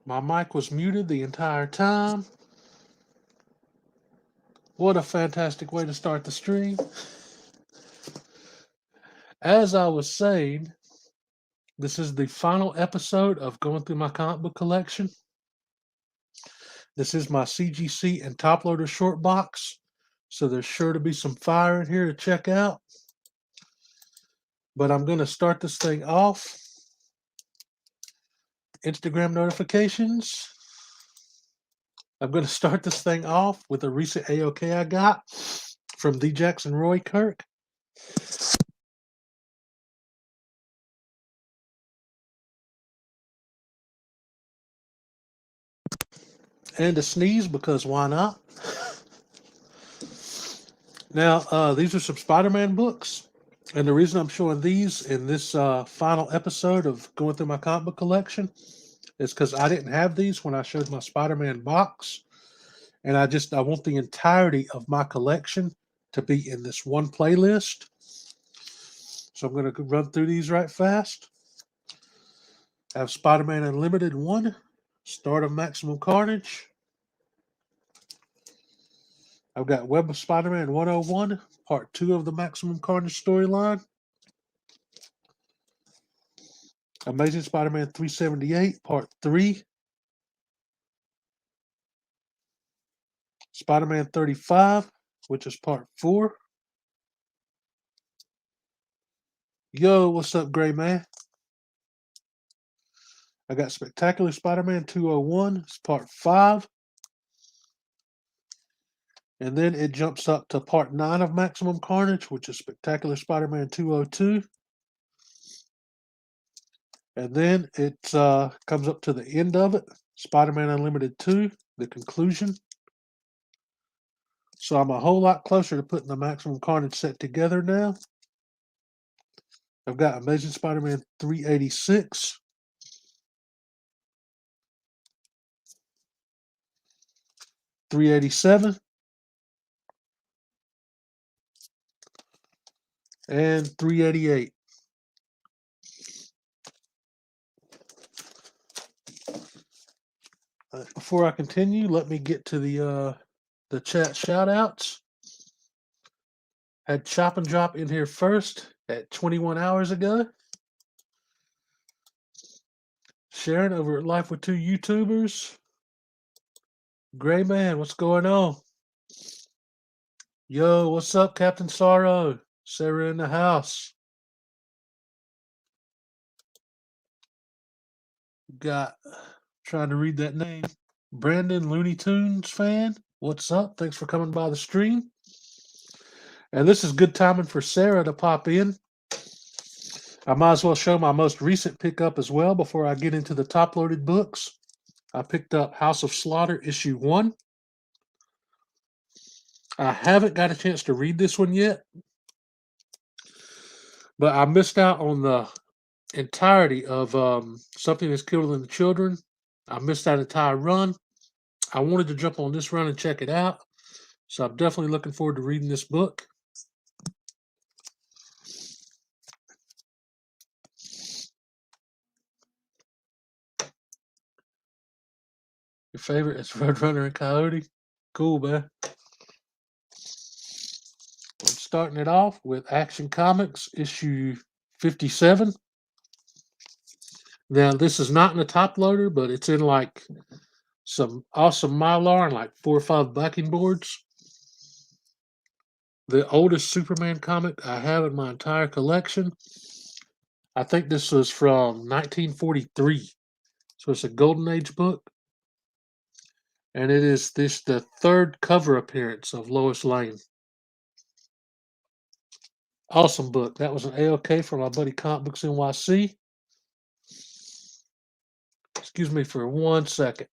My mic was muted the entire time. What a fantastic way to start the stream. As I was saying, this is the final episode of going through my comic book collection. This is my CGC and top loader short box, so there's sure to be some fire in here to check out. But I'm going to start this thing off. Instagram notifications. I'm going to start this thing off with a recent AOK I got from D. Jackson Roy Kirk. And a sneeze, because why not? Now, these are some Spider-Man books. And the reason I'm showing these in this final episode of going through my comic book collection is because I didn't have these when I showed my Spider-Man box. And I want the entirety of my collection to be in this one playlist. So I'm going to run through these right fast. I have Spider-Man Unlimited 1, Start of Maximum Carnage. I've got Web of Spider-Man 101, Part 2 of the Maximum Carnage storyline. Amazing Spider-Man 378, Part 3. Spider-Man 35, which is Part 4. Yo, what's up, Gray Man? I got Spectacular Spider-Man 201, it's Part 5. And then it jumps up to Part 9 of Maximum Carnage, which is Spectacular Spider-Man 202. And then it comes up to the end of it, Spider-Man Unlimited 2, the conclusion. So I'm a whole lot closer to putting the Maximum Carnage set together now. I've got Amazing Spider-Man 386. $387 and $388. Before I continue, let me get to the chat shout outs. Had Chop and Drop in here first at 21 hours ago. Sharon over at Life with Two YouTubers. Gray Man, what's going on? Yo, what's up, Captain Sorrow? Sarah in the house. Got, trying to read that name, Brandon Looney Tunes fan. What's up? Thanks for coming by the stream. And this is good timing for Sarah to pop in. I might as well show my most recent pickup as well before I get into the top-loaded books. I picked up House of Slaughter issue 1. I haven't got a chance to read this one yet, but I missed out on the entirety of Something That's Killing the Children. I missed that entire run. I wanted to jump on this run and check it out, so I'm definitely looking forward to reading this book. Your favorite is Roadrunner and Coyote? Cool, man. I'm starting it off with Action Comics issue 57. Now, this is not in the top loader, but it's in like some awesome Mylar and like 4 or 5 backing boards. The oldest Superman comic I have in my entire collection. I think this was from 1943. So it's a Golden Age book. And it is the third cover appearance of Lois Lane. Awesome book. That was an AOK from my buddy Comic Books NYC. Excuse me for 1 second.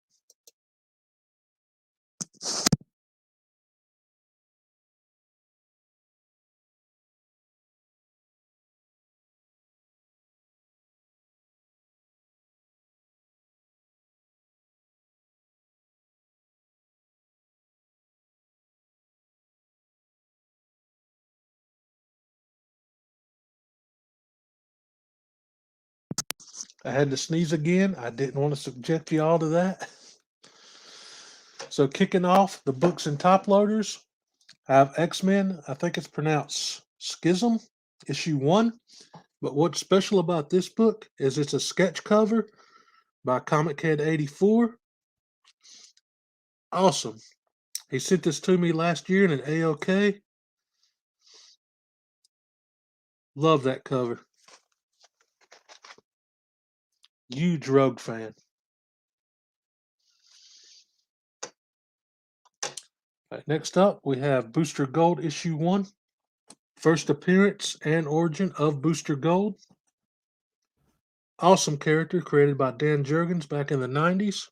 I had to sneeze again. I didn't want to subject you all to that. So kicking off the books and top loaders, I have X-Men. I think it's pronounced Schism, issue 1. But what's special about this book is it's a sketch cover by Comic Head 84. Awesome. He sent this to me last year in an AOK. Love that cover. Huge Rogue fan. Right, next up, we have Booster Gold issue 1. First appearance and origin of Booster Gold. Awesome character created by Dan Jurgens back in the 90s.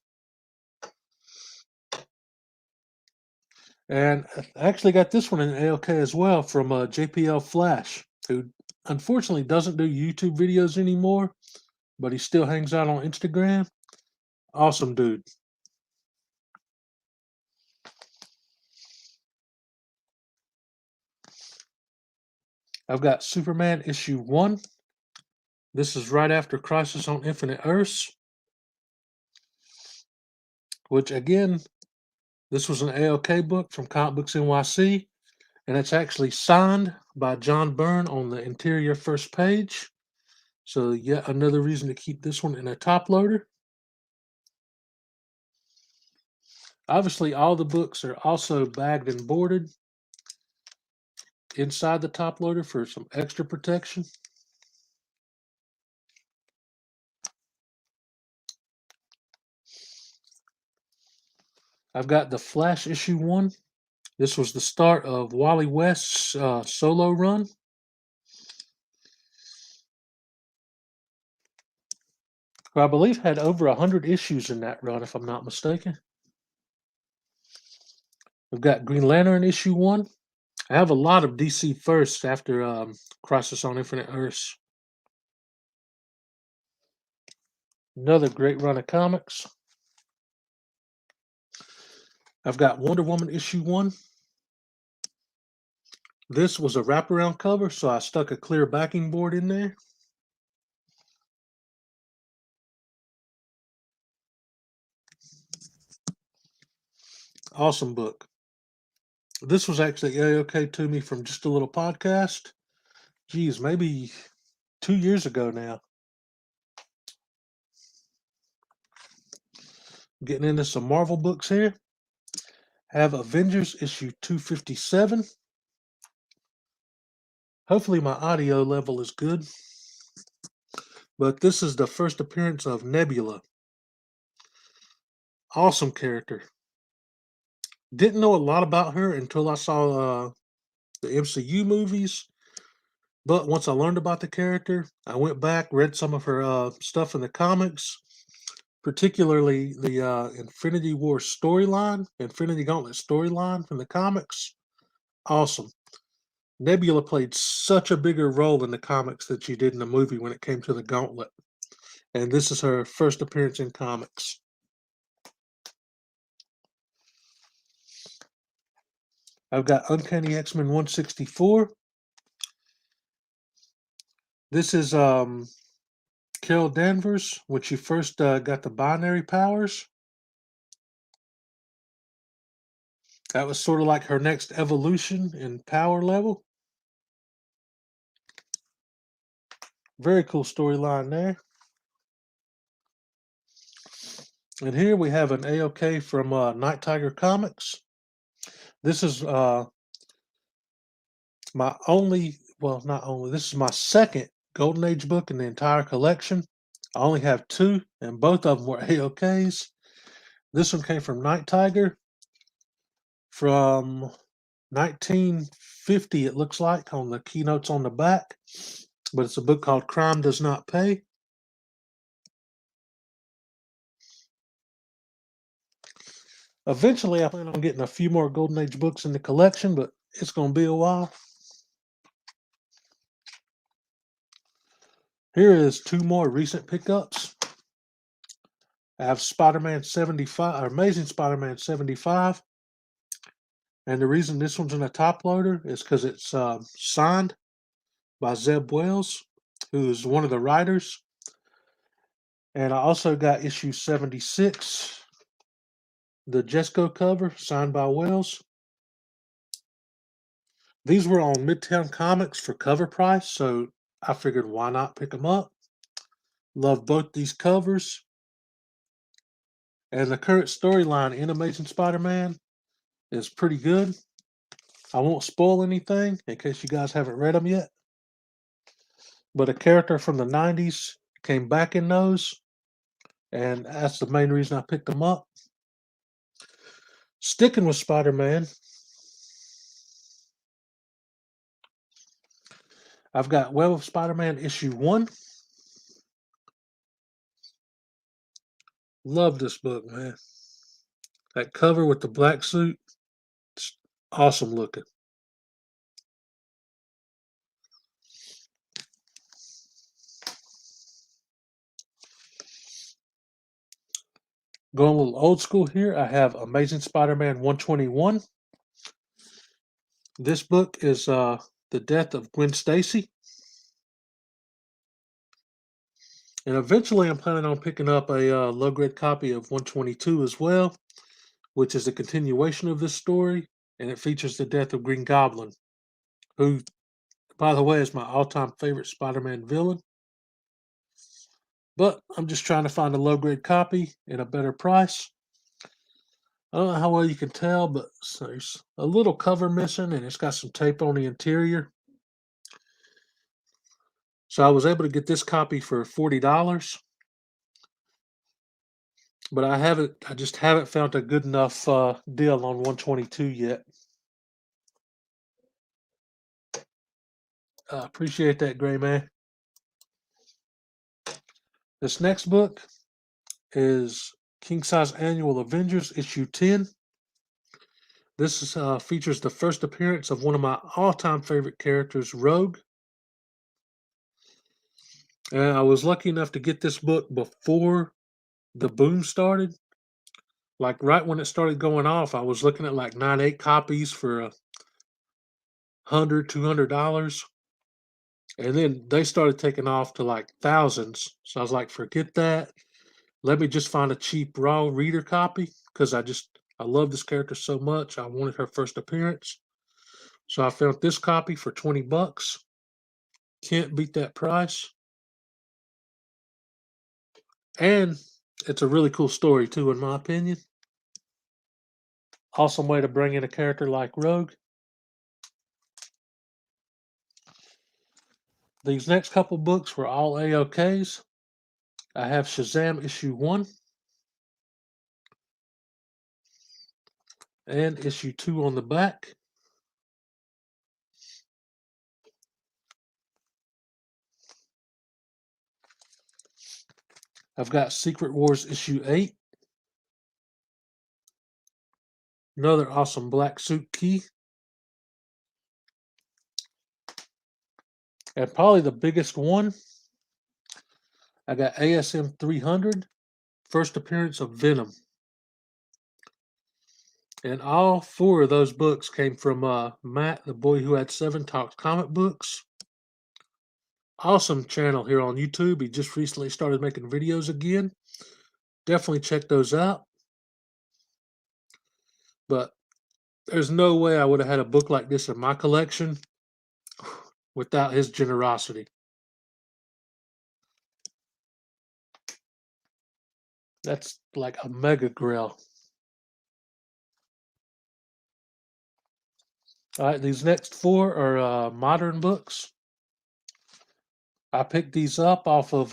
And I actually got this one in AOK as well from JPL Flash, who unfortunately doesn't do YouTube videos anymore, but he still hangs out on Instagram. Awesome dude. I've got Superman issue 1. This is right after Crisis on Infinite Earths, which again, this was an AOK book from Comic Books NYC, and it's actually signed by John Byrne on the interior first page. So yet another reason to keep this one in a top loader. Obviously, all the books are also bagged and boarded inside the top loader for some extra protection. I've got the Flash issue 1. This was the start of Wally West's solo run. Who I believe had over 100 issues in that run, if I'm not mistaken. We've got Green Lantern issue 1. I have a lot of DC firsts after Crisis on Infinite Earths. Another great run of comics. I've got Wonder Woman issue 1. This was a wraparound cover, so I stuck a clear backing board in there. Awesome book. This was actually AOK to me from just a little podcast. Geez, maybe 2 years ago now. Getting into some Marvel books here. Have Avengers issue 257. Hopefully my audio level is good. But this is the first appearance of Nebula. Awesome character. Didn't know a lot about her until I saw the MCU movies. But once I learned about the character, I went back, read some of her stuff in the comics, particularly the Infinity War storyline, Infinity Gauntlet storyline from the comics. Awesome. Nebula played such a bigger role in the comics than she did in the movie when it came to the Gauntlet. And this is her first appearance in comics. I've got Uncanny X-Men 164. This is Carol Danvers when she first got the binary powers. That was sort of like her next evolution in power level. Very cool storyline there. And here we have an AOK from Night Tiger Comics. This is my only, well, not only, this is my second Golden Age book in the entire collection. I only have 2, and both of them were AOKs. This one came from Night Tiger from 1950, it looks like, on the keynotes on the back. But it's a book called Crime Does Not Pay. Eventually, I plan on getting a few more Golden Age books in the collection, but it's going to be a while. Here is 2 more recent pickups. I have Spider-Man 75, or Amazing Spider-Man 75. And the reason this one's in a top loader is because it's signed by Zeb Wells, who's one of the writers. And I also got issue 76, the Jesco cover, signed by Wells. These were on Midtown Comics for cover price, so I figured why not pick them up. Love both these covers. And the current storyline in Amazing Spider-Man is pretty good. I won't spoil anything in case you guys haven't read them yet. But a character from the 90s came back in those, and that's the main reason I picked them up. Sticking with Spider-Man, I've got Web of Spider-Man issue 1. Love this book, man. That cover with the black suit, it's awesome looking. Going a little old school here, I have Amazing Spider-Man 121. This book is the death of Gwen Stacy. And eventually I'm planning on picking up a low-grade copy of 122 as well, which is a continuation of this story, and it features the death of Green Goblin, who, by the way, is my all-time favorite Spider-Man villain. But I'm just trying to find a low-grade copy at a better price. I don't know how well you can tell, but there's a little cover missing, and it's got some tape on the interior. So I was able to get this copy for $40, but I just haven't found a good enough deal on 122 yet. I appreciate that, Gray Man. This next book is King Size Annual Avengers Issue 10. This features the first appearance of one of my all-time favorite characters, Rogue. And I was lucky enough to get this book before the boom started. Like right when it started going off, I was looking at like 9/8 copies for $100, $200. And then they started taking off to like thousands. So I was like, forget that. Let me just find a cheap raw reader copy because I love this character so much. I wanted her first appearance. So I found this copy for $20. Can't beat that price. And it's a really cool story too, in my opinion. Awesome way to bring in a character like Rogue. These next couple books were all A-OKs. I have Shazam issue 1 and issue 2 on the back. I've got Secret Wars issue 8. Another awesome black suit key. And probably the biggest one, I got ASM 300, first appearance of Venom. And all 4 of those books came from Matt, the boy who had 7 talks comic books. Awesome channel here on YouTube. He just recently started making videos again. Definitely check those out. But there's no way I would have had a book like this in my collection without his generosity. That's like a mega grail. All right, these next 4 are modern books. I picked these up off of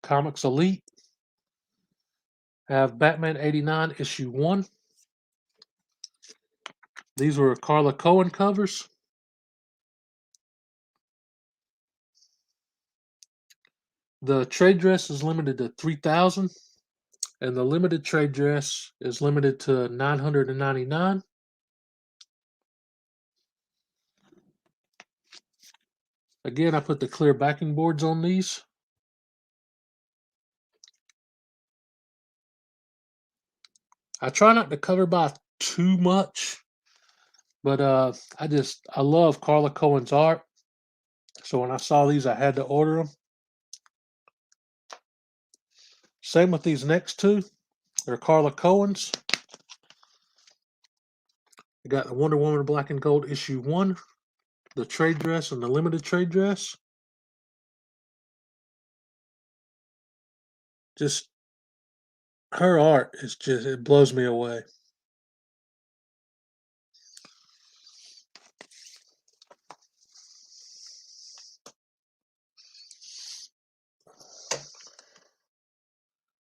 Comics Elite. I have Batman 89 issue 1. These were Carla Cohen covers. The trade dress is limited to 3,000, and the limited trade dress is limited to 999. Again, I put the clear backing boards on these. I try not to cover by too much, but I love Carla Cohen's art. So when I saw these, I had to order them. Same with these next two. They're Carla Cohen's. You got the Wonder Woman Black and Gold issue 1, the trade dress and the limited trade dress. Just her art is just, it blows me away.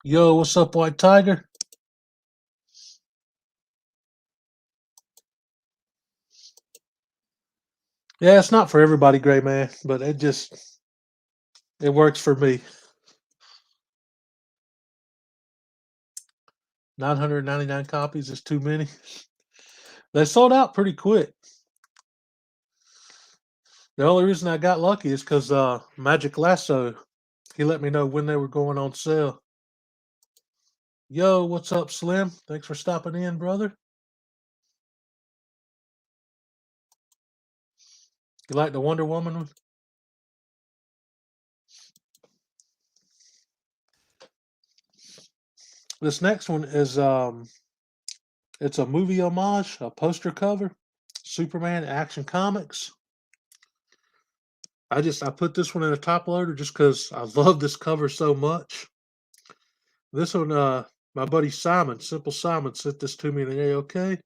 Yo, what's up, White Tiger? Yeah, it's not for everybody, Gray Man, but it works for me. 999 copies is too many. They sold out pretty quick. The only reason I got lucky is because Magic Lasso, he let me know when they were going on sale. Yo, what's up, Slim? Thanks for stopping in, brother. You like the Wonder Woman one? This next one is it's a movie homage, a poster cover, Superman Action Comics. I put this one in a top loader just because I love this cover so much. This one, my buddy Simon, Simple Simon, sent this to me in the AOK.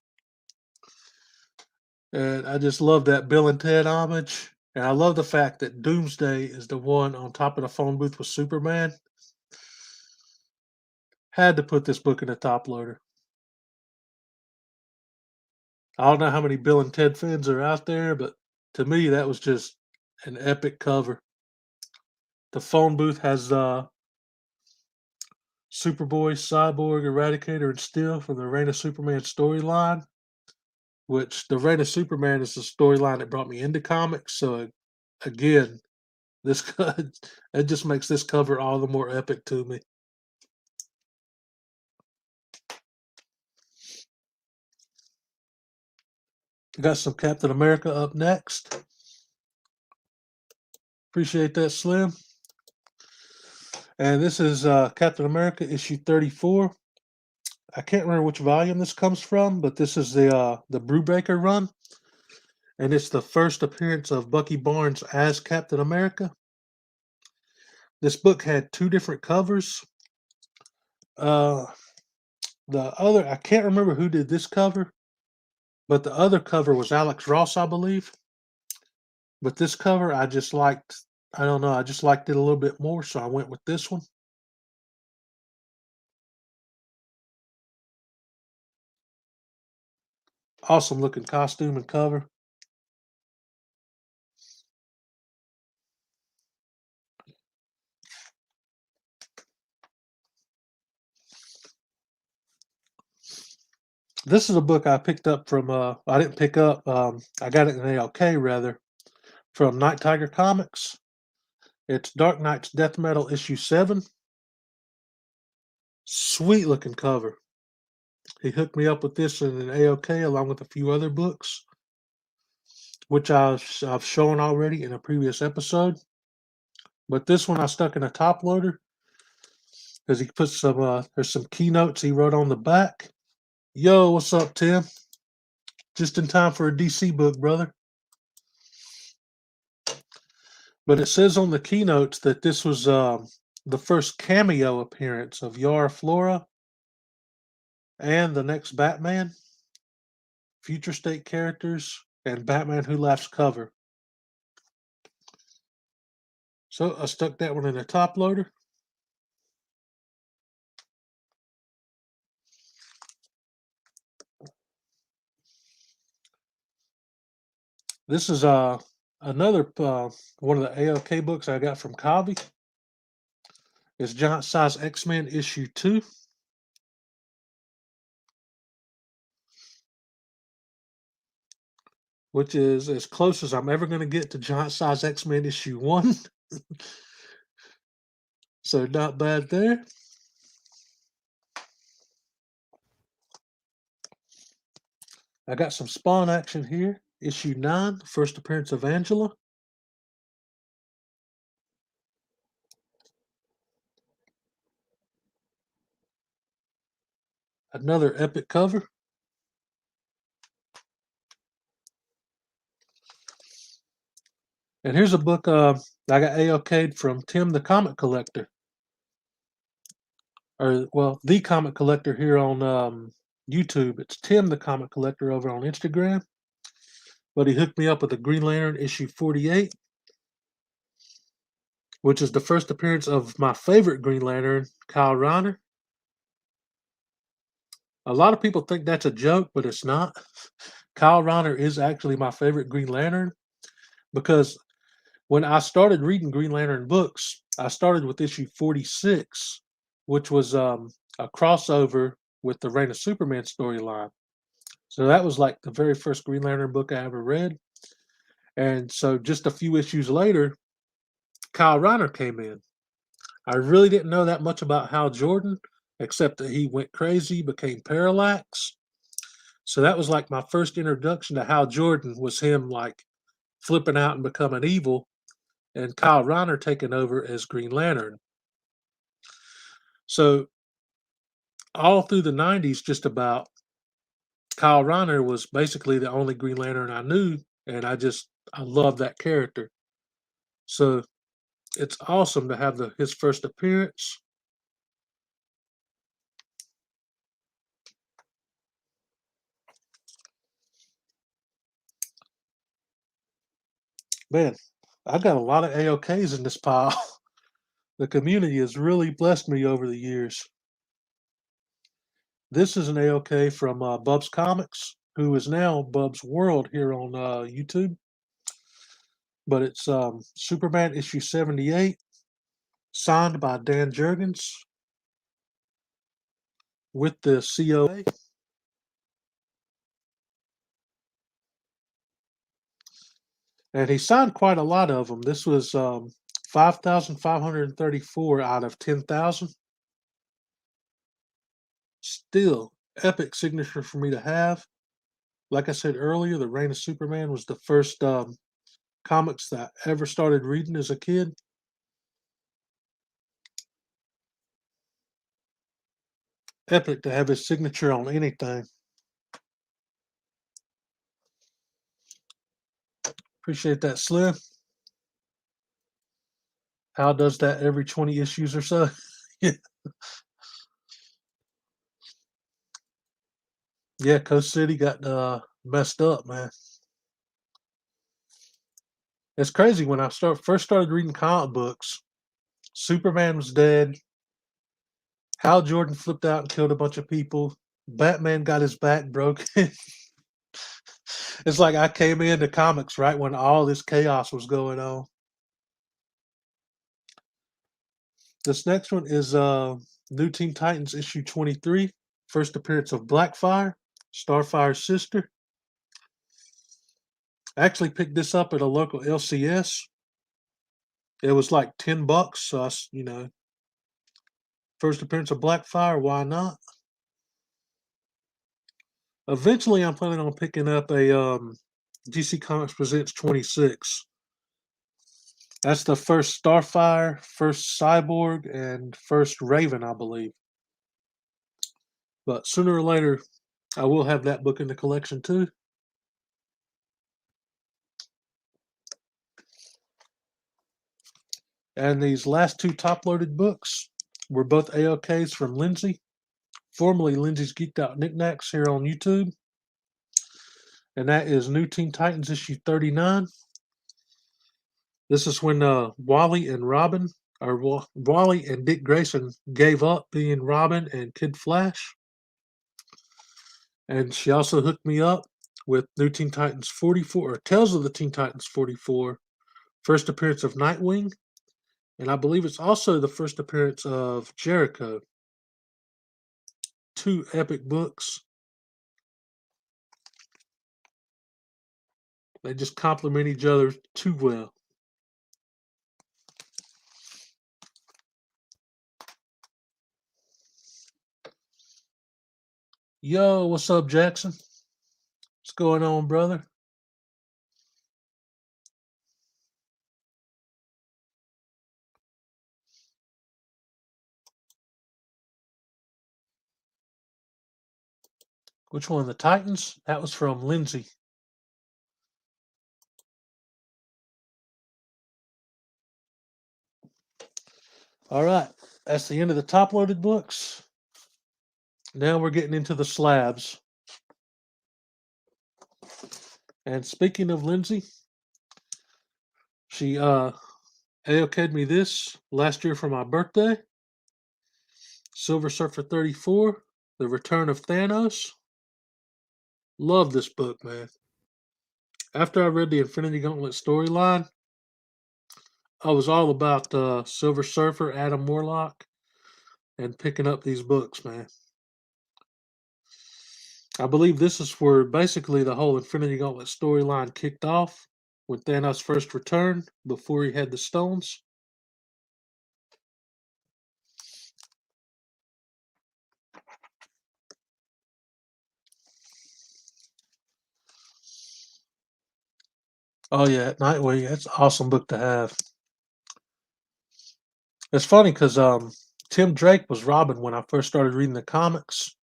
And I just love that Bill and Ted homage. And I love the fact that Doomsday is the one on top of the phone booth with Superman. Had to put this book in a top loader. I don't know how many Bill and Ted fans are out there, but to me, that was just an epic cover. The phone booth has Superboy, Cyborg, Eradicator, and Steel from the Reign of Superman storyline, which the Reign of Superman is the storyline that brought me into comics. So again, this it just makes this cover all the more epic to me. Got some Captain America up next. Appreciate that, Slim. And this is Captain America issue 34. I can't remember which volume this comes from, but this is the Brubaker run. And it's the first appearance of Bucky Barnes as Captain America. This book had two different covers. The other, I can't remember who did this cover, but the other cover was Alex Ross, I believe. But this cover, I just liked, I don't know, I just liked it a little bit more, so I went with this one. Awesome looking costume and cover. This is a book I picked up from, I didn't pick up, I got it in ALK rather, from Night Tiger Comics. It's Dark Knight's Death Metal issue 7. Sweet looking cover. He hooked me up with this in an AOK along with a few other books, which I've shown already in a previous episode. But this one I stuck in a top loader because he put some, there's some keynotes he wrote on the back. Yo, what's up, Tim? Just in time for a DC book, brother. But it says on the keynotes that this was the first cameo appearance of Yara Flora and the next Batman, Future State characters, and Batman Who Laughs cover. So I stuck that one in a top loader. This is another one of the AOK books I got from Kavi. It's Giant Size X-Men issue 2. Which is as close as I'm ever going to get to Giant Size X-Men issue 1. So not bad there. I got some Spawn action here. Issue 9, first appearance of Angela. Another epic cover. And here's a book I got AOK'd from Tim the Comic Collector. Or, well, the Comic Collector here on YouTube. It's Tim the Comic Collector over on Instagram. But he hooked me up with a Green Lantern issue 48, which is the first appearance of my favorite Green Lantern, Kyle Rayner. A lot of people think that's a joke, but it's not. Kyle Rayner is actually my favorite Green Lantern because when I started reading Green Lantern books, I started with issue 46, which was a crossover with the Reign of Superman storyline. So that was like the very first Green Lantern book I ever read. And so just a few issues later, Kyle Rayner came in. I really didn't know that much about Hal Jordan, except that he went crazy, became Parallax. So that was like my first introduction to Hal Jordan, was him like flipping out and becoming evil, and Kyle Rayner taking over as Green Lantern. So all through the 90s, just about, Kyle Rayner was basically the only Green Lantern I knew, and I love that character. So it's awesome to have his first appearance. Man, I got a lot of AOKs in this pile. The community has really blessed me over the years. This is an AOK from Bub's Comics, who is now Bub's World here on YouTube. But it's Superman issue 78, signed by Dan Jurgens with the COA. And he signed quite a lot of them. This was 5,534 out of 10,000. Still, epic signature for me to have. Like I said earlier, The Reign of Superman was the first comics that I ever started reading as a kid. Epic to have his signature on anything. Appreciate that, Slim. Hal does that every 20 issues or so. Yeah, Coast City got messed up, man. It's crazy. When I first started reading comic books, Superman was dead. Hal Jordan flipped out and killed a bunch of people. Batman got his back broken. It's like I came into comics right when all this chaos was going on. This next one is New Teen Titans issue 23, first appearance of Blackfire, Starfire's sister. I actually picked this up at a local LCS. It was like $10, so first appearance of Blackfire, why not? Eventually, I'm planning on picking up a DC Comics Presents 26. That's the first Starfire, first Cyborg, and first Raven, I believe. But sooner or later, I will have that book in the collection too. And these last two top-loaded books were both AOKs from Lindsay, formerly Lindsay's Geeked Out Knickknacks here on YouTube. And that is New Teen Titans issue 39. This is when Wally and Robin, or Wally and Dick Grayson, gave up being Robin and Kid Flash. And she also hooked me up with New Teen Titans 44, or Tales of the Teen Titans 44, first appearance of Nightwing. And I believe it's also the first appearance of Jericho. Two epic books. They just complement each other too well. Yo, what's up, Jackson? What's going on, brother? Which one? The Titans? That was from Lindsay. All right. That's the end of the top-loaded books. Now we're getting into the slabs. And speaking of Lindsay, she AOK'd me this last year for my birthday. Silver Surfer 34, The Return of Thanos. Love this book, man. After I read the Infinity Gauntlet storyline, I was all about Silver Surfer, Adam Warlock, and picking up these books, man. I believe this is where basically the whole Infinity Gauntlet storyline kicked off when Thanos first returned before he had the stones. Oh yeah, Nightwing. That's an awesome book to have. It's funny because Tim Drake was Robin when I first started reading the comics.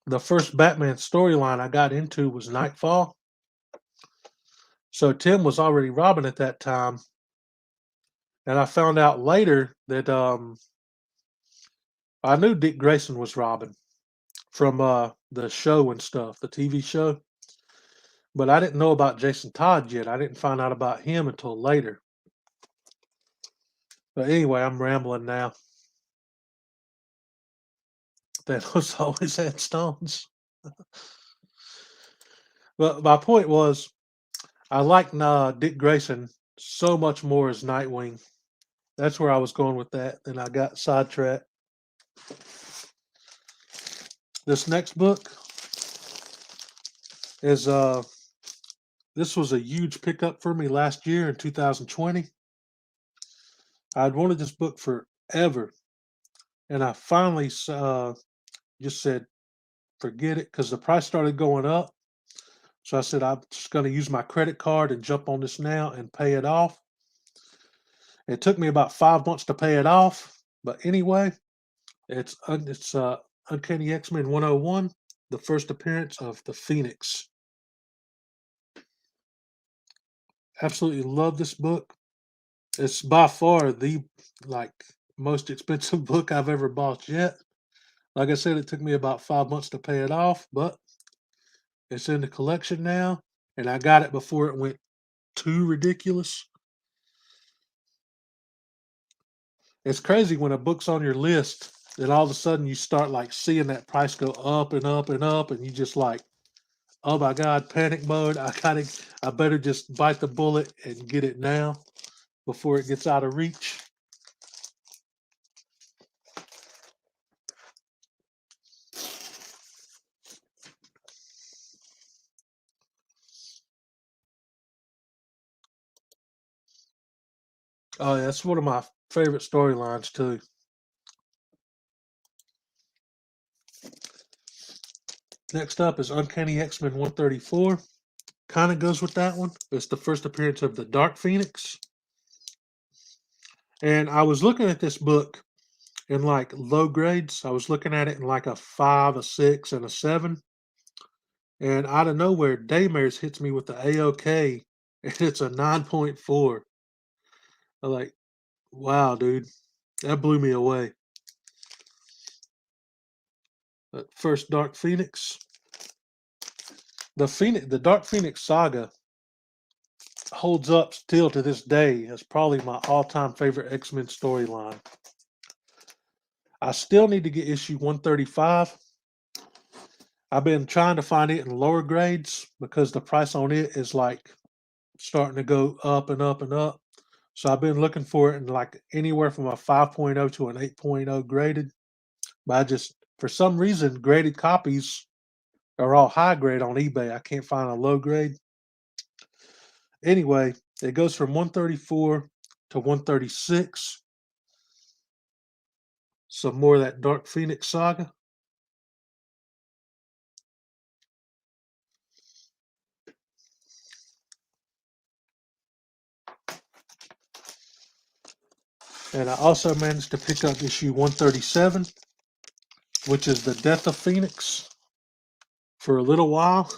The first Batman storyline I got into was Nightfall. So Tim was already Robin at that time. And I found out later that I knew Dick Grayson was Robin from the show and stuff, the TV show. But I didn't know about Jason Todd yet. I didn't find out about him until later. But anyway, I'm rambling now. Thanos always had stones. But my point was, I like Dick Grayson so much more as Nightwing. That's where I was going with that. Then I got sidetracked. This next book is this was a huge pickup for me last year in 2020. I'd wanted this book forever, and I finally just said, forget it, because the price started going up. So I said, I'm just going to use my credit card and jump on this now and pay it off. It took me about 5 months to pay it off. But anyway, it's Uncanny X-Men 101, the first appearance of the Phoenix. Absolutely love this book. It's by far the most expensive book I've ever bought yet. Like I said, it took me about 5 months to pay it off, but it's in the collection now, and I got it before it went too ridiculous. It's crazy when a book's on your list, and all of a sudden you start seeing that price go up and up and up, and you just oh my God, panic mode. I better just bite the bullet and get it now before it gets out of reach. Oh, yeah, that's one of my favorite storylines too. Next up is Uncanny X-Men 134. Kind of goes with that one. It's the first appearance of the Dark Phoenix. And I was looking at this book in low grades. I was looking at it in a 5, a 6, and a 7. And out of nowhere, Daymares hits me with the AOK, and it's a 9.4. I'm like, wow, dude, that blew me away. First Dark Phoenix. The Dark Phoenix saga holds up still to this day as probably my all-time favorite X-Men storyline. I still need to get issue 135. I've been trying to find it in lower grades because the price on it is starting to go up and up and up. So I've been looking for it in anywhere from a 5.0 to an 8.0 graded. But for some reason, graded copies are all high grade on eBay. I can't find a low grade. Anyway, it goes from 134 to 136. Some more of that Dark Phoenix saga. And I also managed to pick up issue 137, which is The Death of Phoenix. for a little while.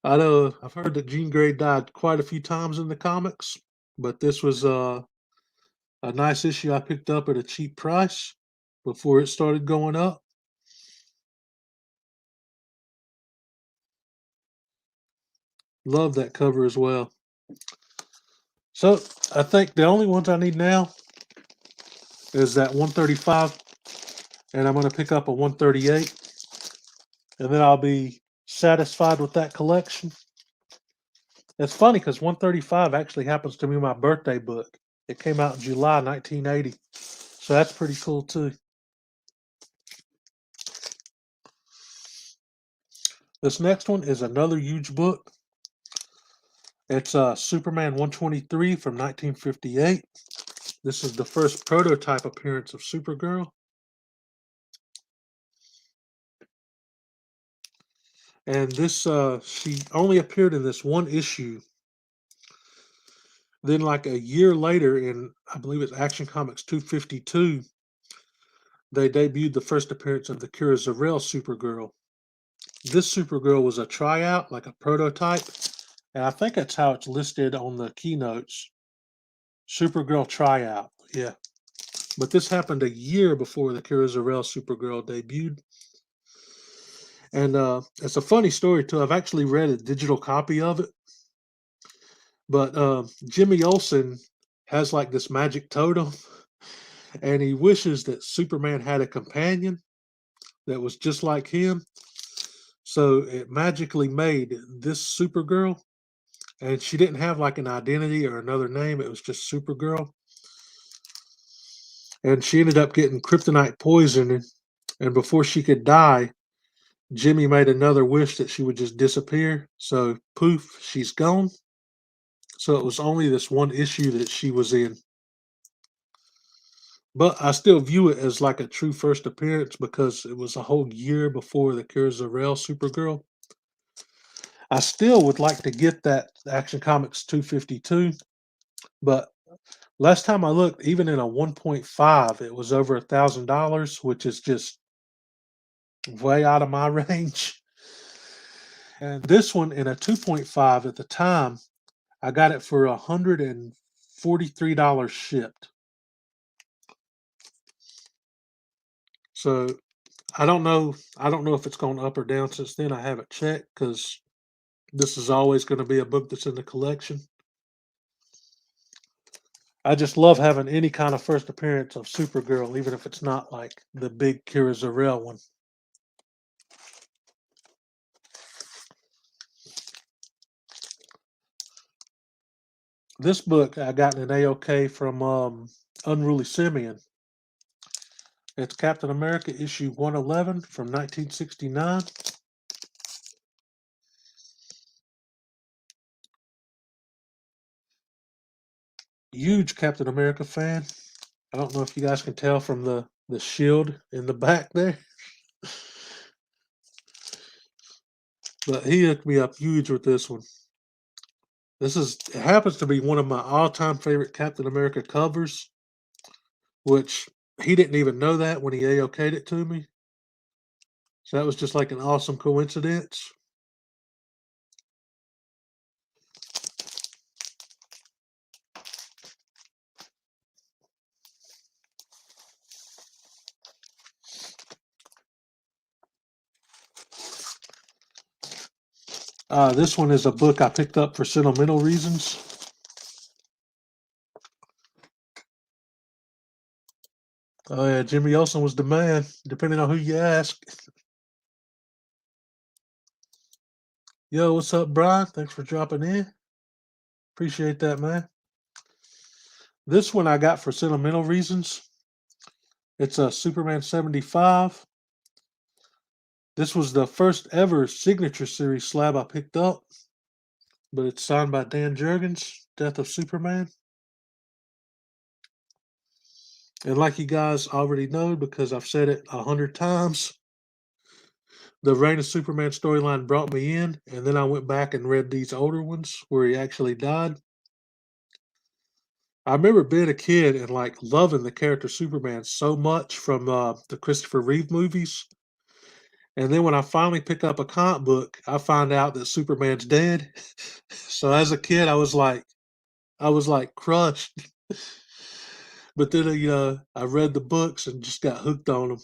I know I've heard that Jean Grey died quite a few times in the comics, but this was a nice issue I picked up at a cheap price before it started going up. Love that cover as well. So I think the only ones I need now is that 135, and I'm going to pick up a 138, and then I'll be satisfied with that collection. It's funny because 135 actually happens to be my birthday book. It came out in July 1980, so that's pretty cool too. This next one is another huge book. It's Superman 123 from 1958. This is the first prototype appearance of Supergirl. And this, she only appeared in this one issue. Then, like a year later, in I believe it's Action Comics 252, they debuted the first appearance of the Kira Zor-El Supergirl. This Supergirl was a tryout, like a prototype, and I think that's how it's listed on the keynotes. Supergirl tryout, yeah. But this happened a year before the Kira Zor-El Supergirl debuted. And it's a funny story, too. I've actually read a digital copy of it. But Jimmy Olsen has like this magic totem, and he wishes that Superman had a companion that was just like him. So it magically made this Supergirl, and she didn't have like an identity or another name. It was just Supergirl. And she ended up getting kryptonite poisoning. And before she could die, Jimmy made another wish that she would just disappear. So poof, she's gone. So it was only this one issue that she was in. But I still view it as like a true first appearance because it was a whole year before the Kira Zor-El Supergirl. I still would like to get that Action Comics 252, but last time I looked, even in a 1.5, it was over $1,000, which is just way out of my range. And this one in a 2.5 at the time, I got it for $143 shipped. So I don't know. I don't know if it's gone up or down since then. I haven't checked because this is always going to be a book that's in the collection. I just love having any kind of first appearance of Supergirl, even if it's not like the big Kira Zor-El one. This book I got in an AOK from Unruly Simeon. It's Captain America issue 111 from 1969. Huge Captain America fan. I don't know if you guys can tell from the shield in the back there. But he hooked me up huge with this one. It happens to be one of my all-time favorite Captain America covers, which he didn't even know that when he AOK'd it to me. So that was just like an awesome coincidence. This one is a book I picked up for sentimental reasons. Oh yeah, Jimmy Olsen was the man, depending on who you ask. Yo, what's up, Brian? Thanks for dropping in. Appreciate that, man. This one I got for sentimental reasons. It's a Superman 75. This was the first ever signature series slab I picked up, but it's signed by Dan Jurgens, Death of Superman. And like you guys already know, because I've said it 100 times, the Reign of Superman storyline brought me in, and then I went back and read these older ones where he actually died. I remember being a kid and like loving the character Superman so much from the Christopher Reeve movies. And then when I finally pick up a comic book, I find out that Superman's dead. So as a kid, I was like crushed. But then I read the books and just got hooked on them.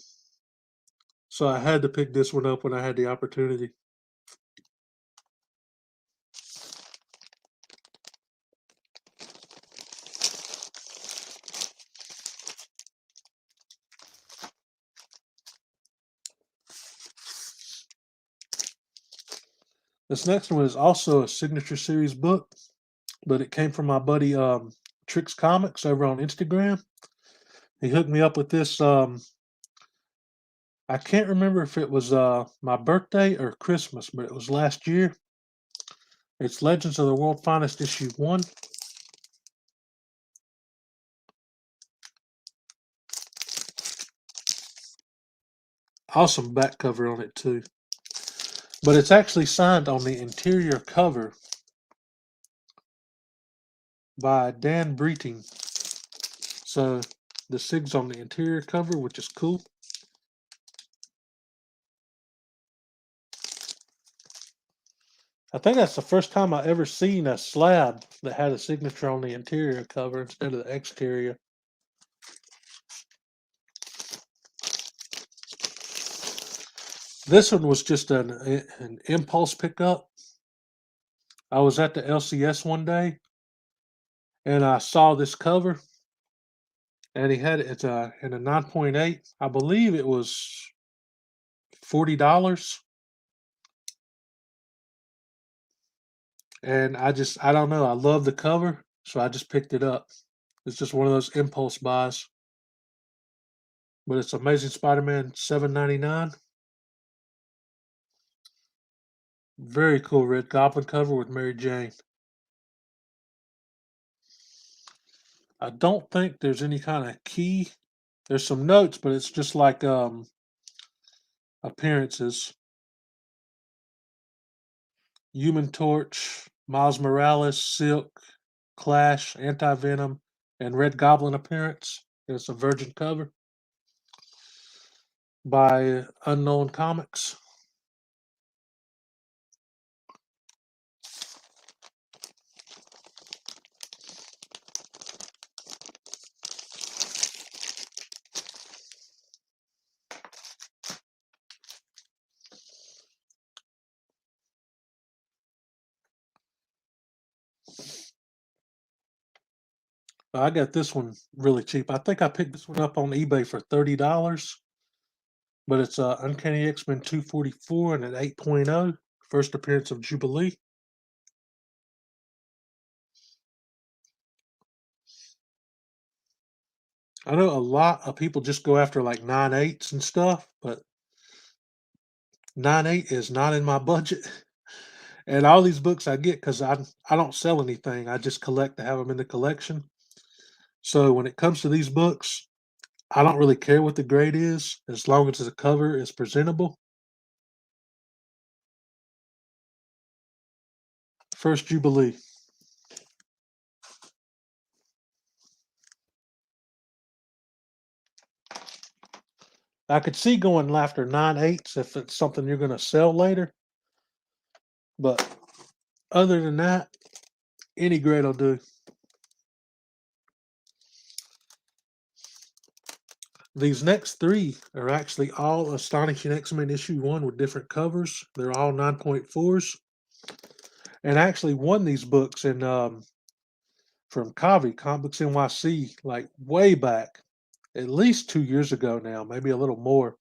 So I had to pick this one up when I had the opportunity. This next one is also a signature series book, but it came from my buddy Trix Comics over on Instagram. He hooked me up with this. I can't remember if it was my birthday or Christmas, but it was last year. It's Legends of the World Finest issue 1. Awesome back cover on it too. But it's actually signed on the interior cover by Dan Breating. So the SIG's on the interior cover, which is cool. I think that's the first time I ever seen a slab that had a signature on the interior cover instead of the exterior. This one was just an impulse pickup. I was at the LCS one day and I saw this cover and he had it's in a 9.8. I believe it was $40. And I don't know, I love the cover, so I just picked it up. It's just one of those impulse buys. But it's Amazing Spider-Man $7.99. Very cool Red Goblin cover with Mary Jane. I don't think there's any kind of key. There's some notes, but it's just like appearances. Human Torch, Miles Morales, Silk, Clash, Anti-Venom, and Red Goblin appearance. It's a virgin cover by Unknown Comics. I got this one really cheap. I think I picked this one up on eBay for $30, but it's Uncanny X-Men 244 and an 8.0, first appearance of Jubilee. I know a lot of people just go after like 9.8s and stuff, but 9.8 is not in my budget. And all these books I get because I don't sell anything. I just collect to have them in the collection. So when it comes to these books, I don't really care what the grade is as long as the cover is presentable. First Jubilee. I could see going after 9.8s if it's something you're going to sell later. But other than that, any grade will do. These next three are actually all Astonishing X-Men issue 1 with different covers. They're all 9.4s. And I actually won these books in from Kavi, Comic Books NYC, like way back, at least 2 years ago now, maybe a little more,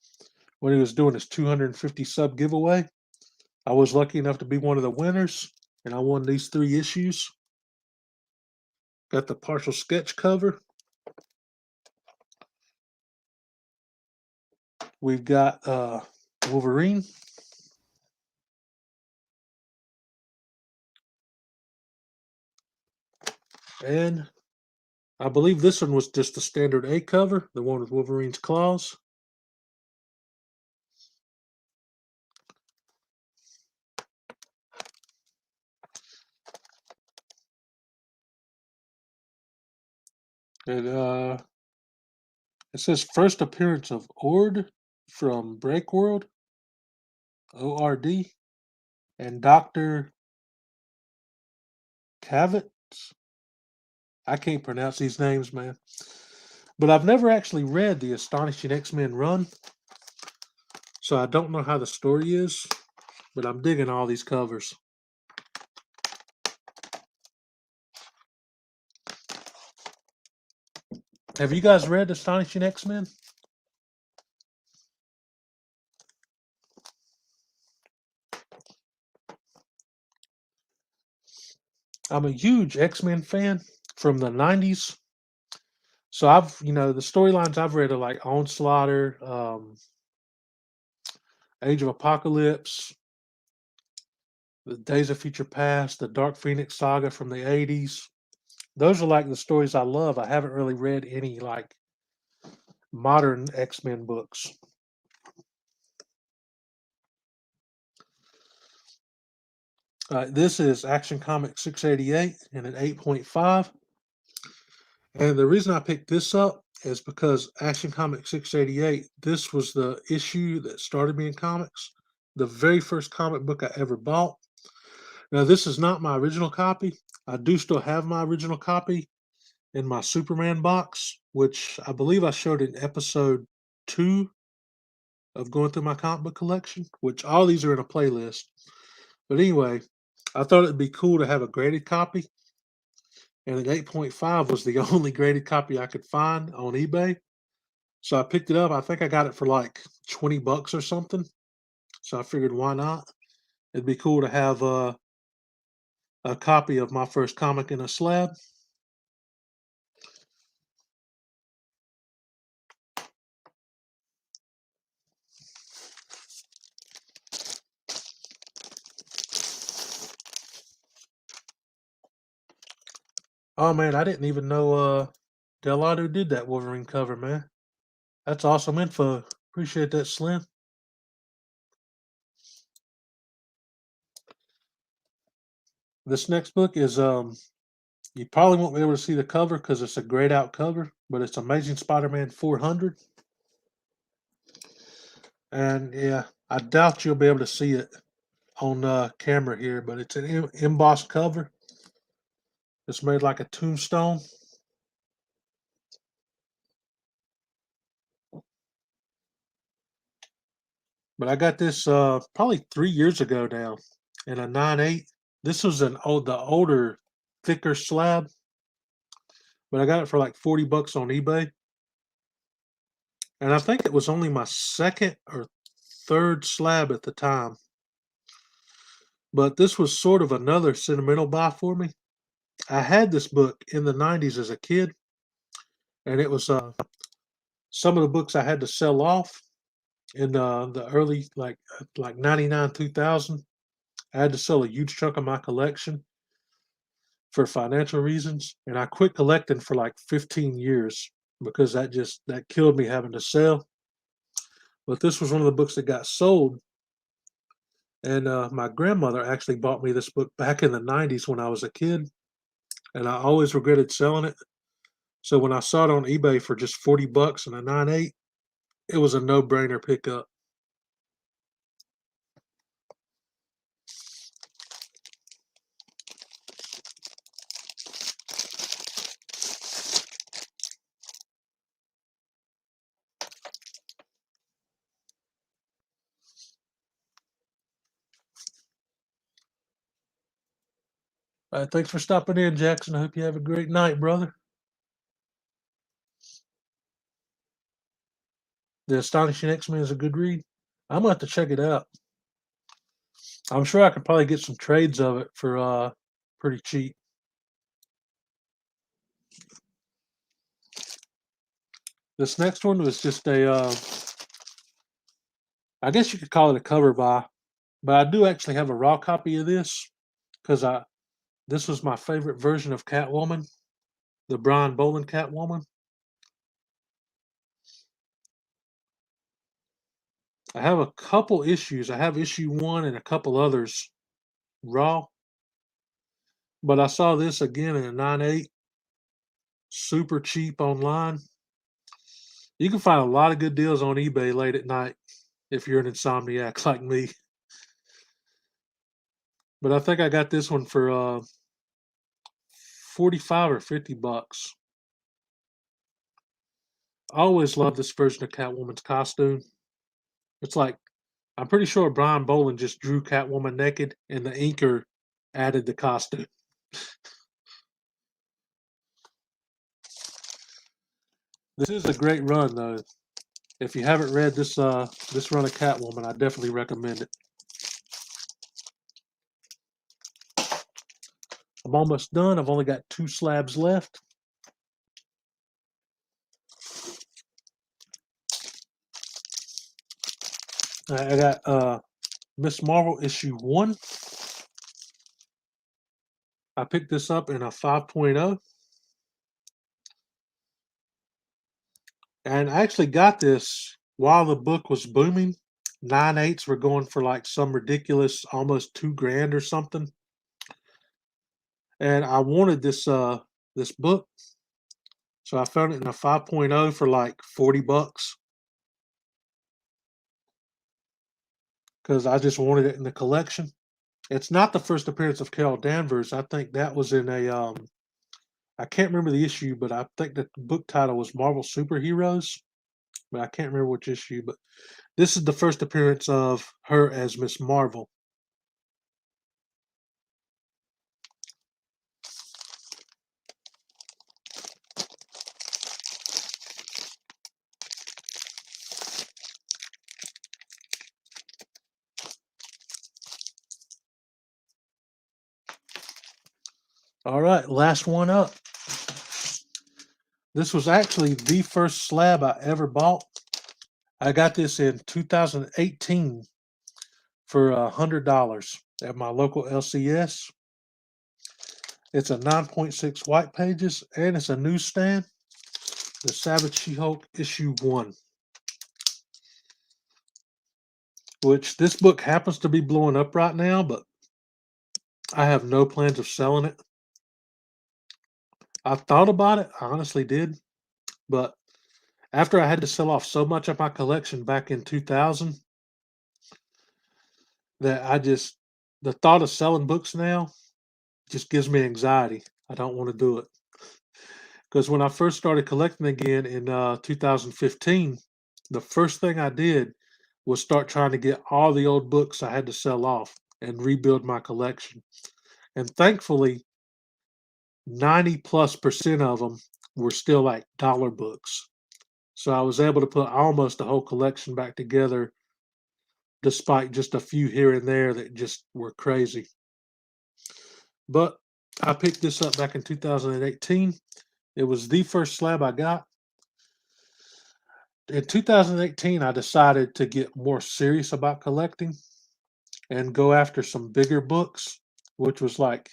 when he was doing his 250 sub giveaway. I was lucky enough to be one of the winners, and I won these 3 issues. Got the partial sketch cover. We've got Wolverine. And I believe this one was just the standard A cover, the one with Wolverine's claws. And it says first appearance of Ord from Breakworld. O-R-D, and Dr. Cavett. I can't pronounce these names, man. But I've never actually read the Astonishing X-Men run, so I don't know how the story is, but I'm digging all these covers. Have you guys read Astonishing X-Men? I'm a huge X-Men fan from the 90s. So the storylines I've read are like Onslaughter, Age of Apocalypse, the Days of Future Past, the Dark Phoenix saga from the 80s. Those are like the stories I love. I haven't really read any like modern X-Men books. This is Action Comics 688 and an 8.5. And the reason I picked this up is because Action Comics 688, this was the issue that started me in comics. The very first comic book I ever bought. Now, this is not my original copy. I do still have my original copy in my Superman box, which I believe I showed in episode 2 of going through my comic book collection, which all these are in a playlist. But anyway, I thought it'd be cool to have a graded copy, and an 8.5 was the only graded copy I could find on eBay. So I picked it up. I think I got it for like $20 or something. So I figured, why not? It'd be cool to have a copy of my first comic in a slab. Oh man, I didn't even know Delado did that Wolverine cover, man. That's awesome info. Appreciate that, Slim. This next book is you probably won't be able to see the cover because it's a grayed out cover, but it's Amazing Spider-Man 400. And yeah, I doubt you'll be able to see it on camera here, but it's an embossed cover. It's made like a tombstone. But I got this probably 3 years ago now in a 9.8. This was the older, thicker slab, but I got it for like $40 on eBay. And I think it was only my second or third slab at the time. But this was sort of another sentimental buy for me. I had this book in the 90s as a kid, and it was some of the books I had to sell off in the early like 99 2000. I had to sell a huge chunk of my collection for financial reasons, and I quit collecting for like 15 years because that killed me having to sell. But this was one of the books that got sold, and my grandmother actually bought me this book back in the 90s when I was a kid, and I always regretted selling it. So when I saw it on eBay for just $40 and a 9.8, it was a no-brainer pickup. Thanks for stopping in, Jackson. I hope you have a great night, brother. The Astonishing X-Men is a good read. I'm gonna have to check it out. I'm sure I could probably get some trades of it for pretty cheap. This next one was just I guess you could call it a cover buy, but I do actually have a raw copy of this because this was my favorite version of Catwoman, the Brian Boland Catwoman. I have a couple issues. I have issue 1 and a couple others raw, but I saw this again in a 9.8, super cheap online. You can find a lot of good deals on eBay late at night if you're an insomniac like me. But I think I got this one for 45 or $50. I always love this version of Catwoman's costume. It's like I'm pretty sure Brian Boland just drew Catwoman naked, and the inker added the costume. This is a great run, though. If you haven't read this this run of Catwoman, I definitely recommend it. I'm almost done. I've only got 2 slabs left. I got Miss Marvel issue 1. I picked this up in a 5.0. And I actually got this while the book was booming. 9/8s were going for like some ridiculous, almost $2,000 or something. And I wanted this book, so I found it in a 5.0 for like $40 because I just wanted it in the collection. It's not the first appearance of Carol Danvers. I think that was in a I can't remember the issue, but I think the book title was Marvel Superheroes, but I can't remember which issue. But this is the first appearance of her as Miss Marvel. All right, last one up. This was actually the first slab I ever bought. I got this in 2018 for $100 at my local LCS. It's a 9.6 white pages, and it's a newsstand. The Savage She-Hulk issue 1. Which this book happens to be blowing up right now, but I have no plans of selling it. I thought about it, I honestly did, but after I had to sell off so much of my collection back in 2000 that the thought of selling books now just gives me anxiety. I don't want to do it. Because when I first started collecting again in 2015, the first thing I did was start trying to get all the old books I had to sell off and rebuild my collection. And thankfully, 90+% of them were still like dollar books. So I was able to put almost the whole collection back together despite just a few here and there that just were crazy. But I picked this up back in 2018. It was the first slab I got. In 2018, I decided to get more serious about collecting and go after some bigger books, which was like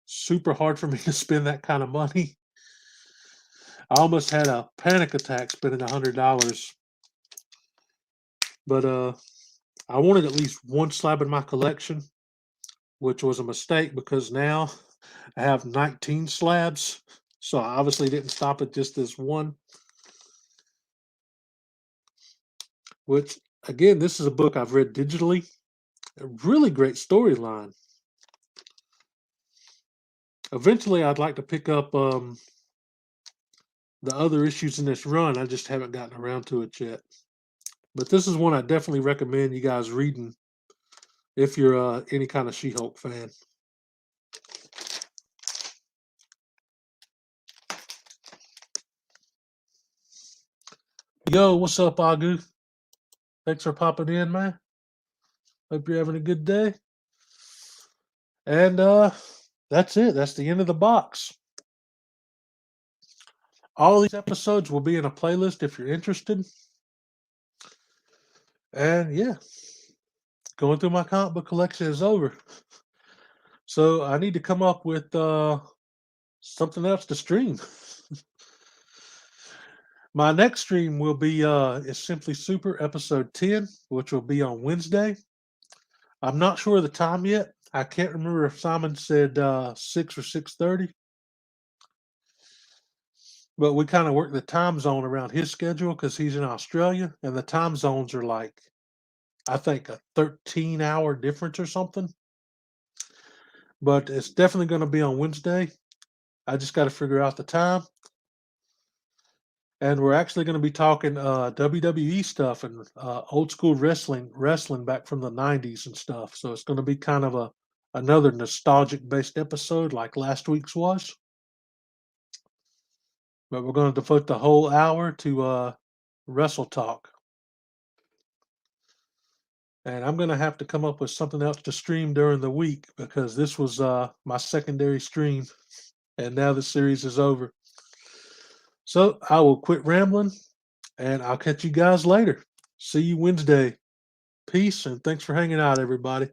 super hard for me to spend that kind of money. I almost had a panic attack spending $100. But I wanted at least one slab in my collection, which was a mistake because now I have 19 slabs. So I obviously didn't stop at just this one. Which, again, this is a book I've read digitally. A really great storyline. Eventually, I'd like to pick up the other issues in this run. I just haven't gotten around to it yet. But this is one I definitely recommend you guys reading if you're any kind of She-Hulk fan. Yo, what's up, Agu? Thanks for popping in, man. Hope you're having a good day. And that's it. That's the end of the box. All these episodes will be in a playlist if you're interested. And yeah, going through my comic book collection is over. So I need to come up with something else to stream. My next stream will be is Simply Super episode 10, which will be on Wednesday. I'm not sure of the time yet. I can't remember if Simon said 6 or 6:30. But we kind of work the time zone around his schedule because he's in Australia, and the time zones are like, I think, a 13-hour difference or something. but it's definitely going to be on Wednesday. I just got to figure out the time. And we're actually going to be talking WWE stuff and old school wrestling back from the 90s and stuff. So it's going to be kind of another nostalgic based episode like last week's was. But we're going to devote the whole hour to wrestle talk. And I'm going to have to come up with something else to stream during the week because this was my secondary stream. And now the series is over. So I will quit rambling and I'll catch you guys later. See you Wednesday. Peace and thanks for hanging out, everybody.